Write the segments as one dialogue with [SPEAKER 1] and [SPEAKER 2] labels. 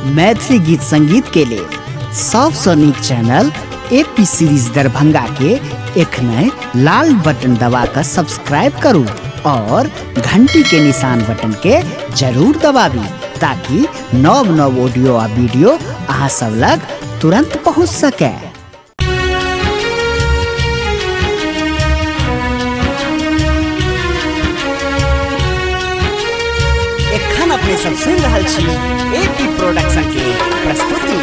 [SPEAKER 1] मैथिली गीत संगीत के लिए सबसे नीक चैनल एपी सीरीज दरभंगा के एखने लाल बटन दबाकर सब्सक्राइब करू और घंटी के निशान बटन के जरूर दबाबी ताकि नव नव ऑडियो आ वीडियो अहाँ सब लग तुरंत पहुँच सके। एखन अपने सब सुन रहल छी एपी प्रोडक्शन के प्रस्तुति।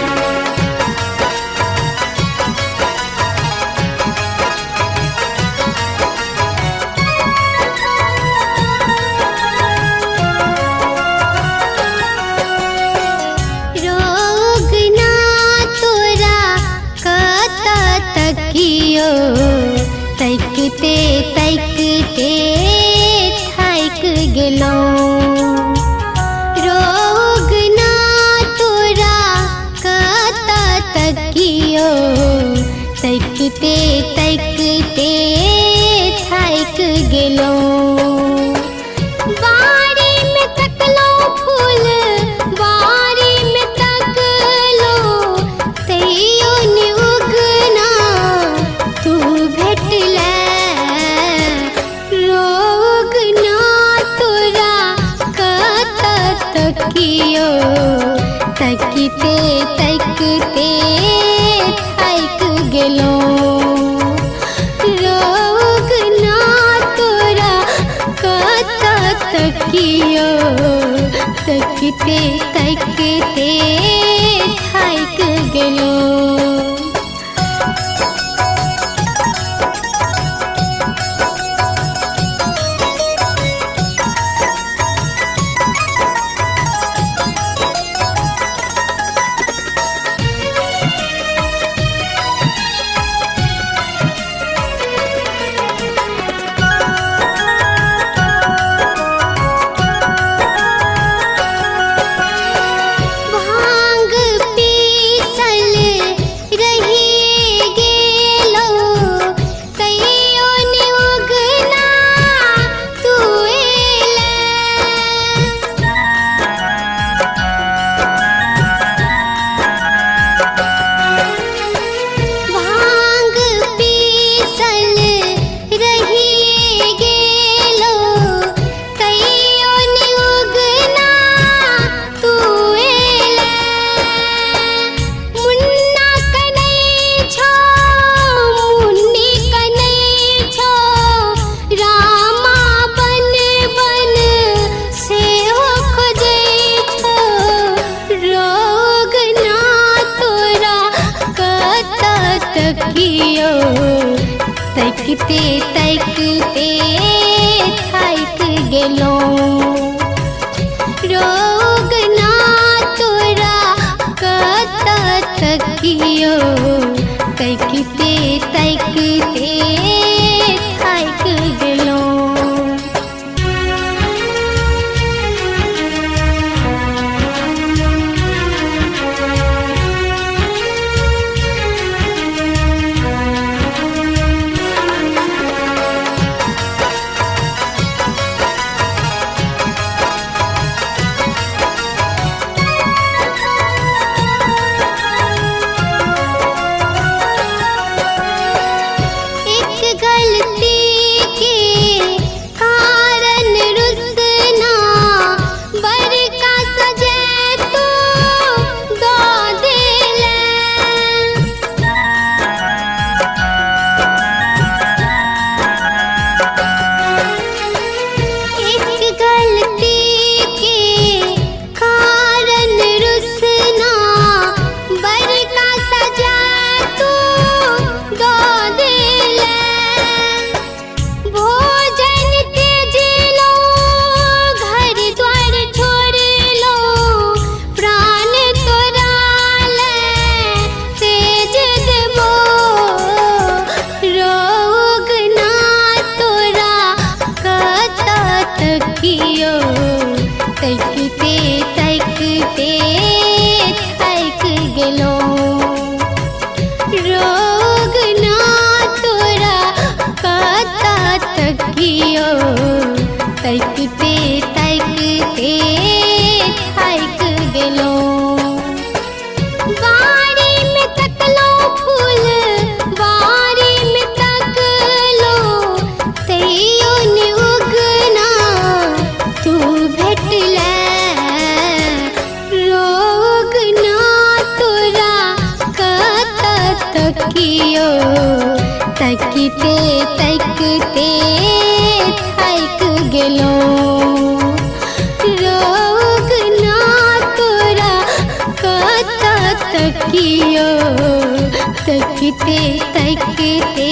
[SPEAKER 2] तैकते तैकते थाक गेलो रोग ना तोरा कता तकियो तैकते तैकते थाक गेलो बारी में तकलो फूल बारी में तकलो तैयो नि उगना तू भेटले रोग ना तोरा कता तकियो तकते तकते थाक गेलो रोग ना तोरा कता तकियो तकते तकते थाक गेलो। तकते तकते थाक गेलो रोग ना तोरा कता तकियो तकते तकते थाक गेलो। तकते तकते थक गेलो रोग ना तोरा कत तकियो तकते तकते